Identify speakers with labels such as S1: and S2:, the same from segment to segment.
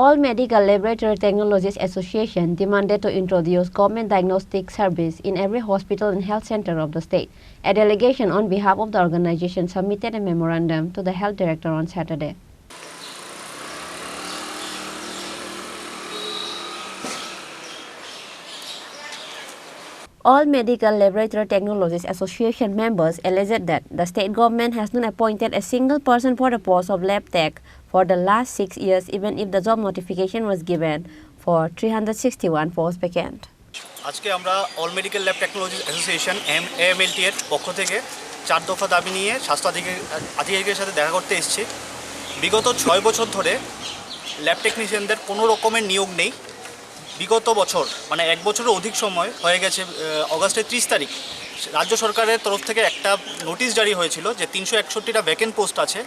S1: All Medical Laboratory Technologies Association demanded to introduce government diagnostic service in every hospital and health center of the state. A delegation on behalf of the organization submitted a memorandum to the health director on Saturday. All Medical Laboratory Technologies Association members alleged that the state government has not appointed a single person for the post of lab tech for the last 6 years, even if the job notification was given for 361 posts vacant.
S2: আজকে আমরা all medical lab technologies association AMLTA এর পক্ষ থেকে 4 দফা দাবি নিয়ে স্বাস্থ্য আধিকারিকের সাথে দেখা করতে এসেছি। বিগত 6 বছর ধরে ল্যাব টেকনিশিয়ানদের কোনো রকমের নিয়োগ নেই। বিগত বছর মানে 1 বছরের অধিক সময় হয়ে গেছে, অগাস্টের 30 তারিখ রাজ্য সরকারের তরফ থেকে একটা নোটিশ জারি হয়েছিল যে 361টা ভ্যাকেন্ট পোস্ট আছে,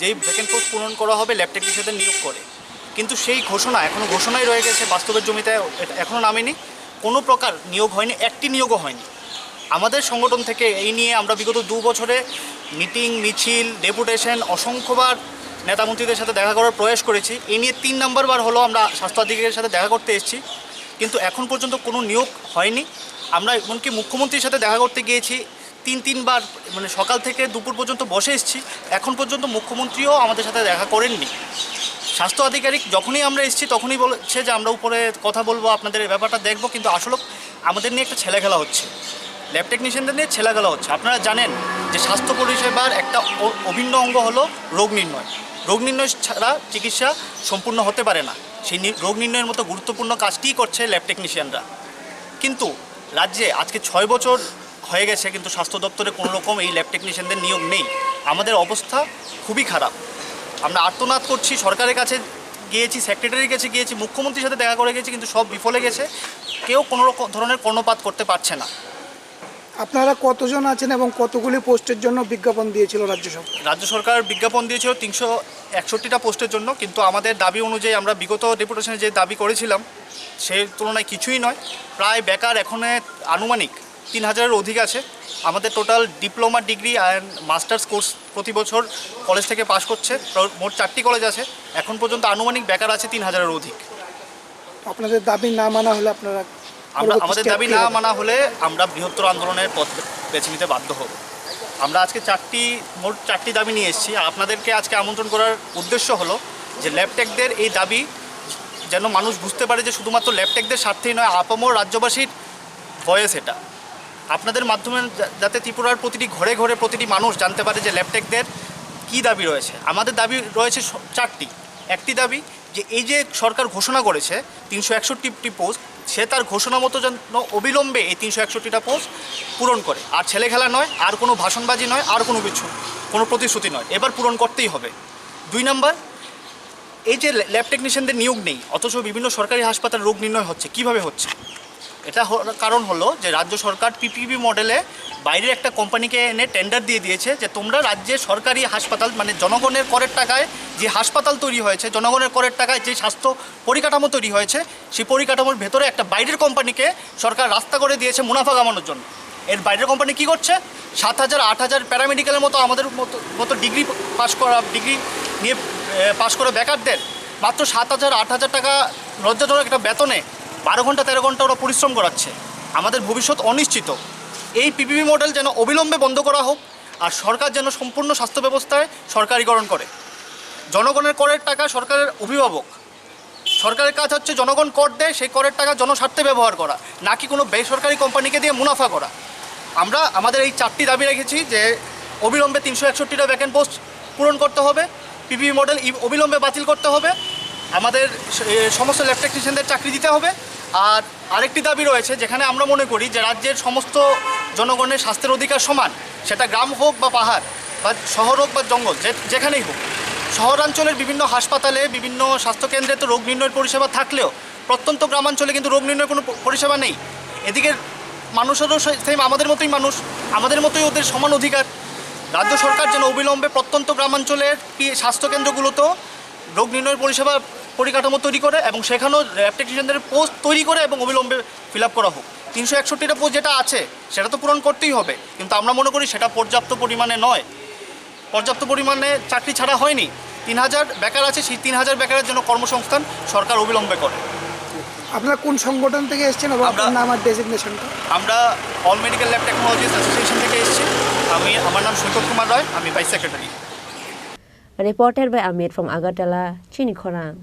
S2: যেই ভ্যাকেন্ট পোস্ট পূরণ করা হবে ল্যাব টেকনিশিয়ানদের নিয়োগ করে। কিন্তু সেই ঘোষণা এখনও ঘোষণাই রয়ে গেছে, বাস্তবের জমিতে এখনও নামেনি, কোনো প্রকার নিয়োগ হয়নি, একটি নিয়োগও হয়নি। আমাদের সংগঠন থেকে এই নিয়ে আমরা বিগত 2 বছরে মিটিং, মিছিল, ডেপুটেশন, অসংখ্যবার নেতামন্ত্রীদের সাথে দেখা করার প্রয়াস করেছি। এই নিয়ে 3 নম্বরবার হলো আমরা স্বাস্থ্য আধিকারিকের সাথে দেখা করতে এসেছি, কিন্তু এখন পর্যন্ত কোনো নিয়োগ হয়নি। আমরা এমনকি মুখ্যমন্ত্রীর সাথে দেখা করতে গিয়েছি 3বার, মানে সকাল থেকে দুপুর পর্যন্ত বসে এসেছি, এখন পর্যন্ত মুখ্যমন্ত্রীও আমাদের সাথে দেখা করেননি। স্বাস্থ্য আধিকারিক যখনই আমরা এসেছি তখনই বলেছে যে আমরা উপরে কথা বলবো, আপনাদের এই ব্যাপারটা দেখবো, কিন্তু আসলে আমাদের নিয়ে একটা ছেলেখেলা হচ্ছে, ল্যাব টেকনিশিয়ানদের নিয়ে ছেলেখেলা হচ্ছে। আপনারা জানেন যে স্বাস্থ্য পরিষেবার একটা অভিন্ন অঙ্গ হলো রোগ নির্ণয়। রোগ নির্ণয় ছাড়া চিকিৎসা সম্পূর্ণ হতে পারে না। সেই রোগ নির্ণয়ের মতো গুরুত্বপূর্ণ কাজটিই করছে ল্যাব টেকনিশিয়ানরা। কিন্তু রাজ্যে আজকে 6 বছর হয়ে গেছে, কিন্তু স্বাস্থ্য দপ্তরে কোনো রকম এই ল্যাব টেকনিশিয়ানদের নিয়োগ নেই। আমাদের অবস্থা খুবই খারাপ। আমরা আর্তনাদ করছি, সরকারের কাছে গিয়েছি, সেক্রেটারির কাছে গিয়েছি, মুখ্যমন্ত্রীর সাথে দেখা করে গেছি, কিন্তু সব বিফলে গেছে। কেউ কোনো ধরনের কর্ণপাত করতে পারছে না।
S3: আপনারা কতজন আছেন এবং কতগুলি পোস্টের জন্য বিজ্ঞাপন দিয়েছিল রাজ্য সরকার?
S2: রাজ্য সরকার বিজ্ঞাপন দিয়েছিল 361টা পোস্টের জন্য, কিন্তু আমাদের দাবি অনুযায়ী আমরা বিগত ডেপুটেশনে যে দাবি করেছিলাম সেই তুলনায় কিছুই নয়। প্রায় বেকার এখন আনুমানিক 3000-এর অধিক আছে। আমাদের total diploma, degree and masters course প্রতি বছর কলেজ থেকে পাশ করছে, মোট 4টি কলেজ আছে। এখন পর্যন্ত আনুমানিক বেকার আছে 3000-এর অধিক।
S3: আপনাদের দাবি না মানা হলে
S2: আমাদের দাবি না মানা হলে আমরা বৃহত্তর আন্দোলনের পথ বেছে নিতে বাধ্য হব। আমরা আজকে মোট 4টি দাবি নিয়ে এসেছি। আপনাদেরকে আজকে আমন্ত্রণ করার উদ্দেশ্য হলো যে ল্যাবটেকদের এই দাবি যেন মানুষ বুঝতে পারে যে শুধুমাত্র ল্যাবটেকদের স্বার্থেই নয়, আপামর রাজ্যবাসীর ভয়েস এটা। আপনাদের মাধ্যমে যাতে ত্রিপুরার প্রতিটি ঘরে ঘরে প্রতিটি মানুষ জানতে পারে যে ল্যাবটেকদের কী দাবি রয়েছে। আমাদের দাবি রয়েছে 4টি। একটি দাবি যে এই যে সরকার ঘোষণা করেছে 361টি পোস্ট, সে তার ঘোষণা মতো যেন অবিলম্বে এই 361টা পোস্ট পূরণ করে। আর ছেলে খেলা নয়, আর কোনো ভাষণবাজি নয়, আর কোনো প্রতিশ্রুতি নয়, এবার পূরণ করতেই হবে। 2 নম্বর, এই যে ল্যাব টেকনিশিয়ানদের নিয়োগ নেই, অথচ বিভিন্ন সরকারি হাসপাতালে রোগ নির্ণয় হচ্ছে। কিভাবে হচ্ছে? এটা কারণ হলো যে রাজ্য সরকার পিপিপি মডেলে বাইরের একটা কোম্পানিকে এনে টেন্ডার দিয়ে দিয়েছে যে তোমরা রাজ্যের সরকারি হাসপাতাল, মানে জনগণের করের টাকায় যে হাসপাতাল তৈরি হয়েছে, জনগণের করের টাকায় যে স্বাস্থ্য পরিকাঠামো তৈরি হয়েছে, সেই পরিকাঠামোর ভেতরে একটা বাইরের কোম্পানিকে সরকার রাস্তা করে দিয়েছে মুনাফা কামানোর জন্য। এর বাইরের কোম্পানি কি করছে? 7000, 8000 প্যারামেডিক্যালের মতো আমাদের মতো ডিগ্রি নিয়ে পাশ করে বেকারদের মাত্র 7000, 8000 টাকা লজ্জাজনক একটা বেতনে 12 ঘন্টা 13 ঘন্টা ওরা পরিশ্রম করাচ্ছে। আমাদের ভবিষ্যৎ অনিশ্চিত। এই পিপিপি মডেল যেন অবিলম্বে বন্ধ করা হোক, আর সরকার যেন সম্পূর্ণ স্বাস্থ্য ব্যবস্থায় সরকারিকরণ করে। জনগণের করের টাকা সরকারের অভিভাবক। সরকারের কাজ হচ্ছে জনগণ কর দেয়, সেই করের টাকা জনস্বার্থে ব্যবহার করা, নাকি কোনো বেসরকারি কোম্পানিকে দিয়ে মুনাফা করা। আমরা আমাদের এই 4টি দাবি রেখেছি যে অবিলম্বে 361টা ভ্যাকেন্ট পোস্ট পূরণ করতে হবে, পিপিপি মডেল অবিলম্বে বাতিল করতে হবে, আমাদের সমস্ত ল্যাব টেকনিশিয়ানদের চাকরি দিতে হবে। আর আরেকটি দাবি রয়েছে, যেখানে আমরা মনে করি যে রাজ্যের সমস্ত জনগণের স্বাস্থ্যের অধিকার সমান, সেটা গ্রাম হোক বা পাহাড় বা শহর হোক বা জঙ্গল, যেখানেই হোক। শহরাঞ্চলের বিভিন্ন হাসপাতালে, বিভিন্ন স্বাস্থ্যকেন্দ্রে তো রোগ নির্ণয়ের পরিষেবা থাকলেও প্রত্যন্ত গ্রামাঞ্চলে কিন্তু রোগ নির্ণয়ের কোনো পরিষেবা নেই। এদিকের মানুষেরও সেম আমাদের মতোই মানুষ, আমাদের মতোই ওদের সমান অধিকার। রাজ্য সরকার যেন অবিলম্বে প্রত্যন্ত গ্রামাঞ্চলের স্বাস্থ্যকেন্দ্রগুলোতেও রোগ নির্ণয়ের পরিকাঠামো তৈরি করে এবং সেখানেও ল্যাব টেকনিশিয়ানদের পোস্ট তৈরি করে এবং অবিলম্বে ফিল আপ করা হোক। 361টা পোস্ট যেটা আছে সেটা তো পূরণ করতেই হবে, কিন্তু আমরা মনে করি সেটা পর্যাপ্ত পরিমাণে নয়। পর্যাপ্ত পরিমাণে চাকরি ছাড়া হয়নি। 3000 বেকার আছে, সেই 3000 বেকারের জন্য কর্মসংস্থান সরকার অবিলম্বে করে।
S3: আপনারা কোন সংগঠন থেকে এসেছেন এবং আপনার নাম আর ডেজিগনেশনটা?
S2: আমরা all medical lab technologist association থেকে এসেছি। আমার নাম সৈকত কুমার রায়, আমি vice secretary.
S1: Reported by Amit from Agartala, Chini, Khorang.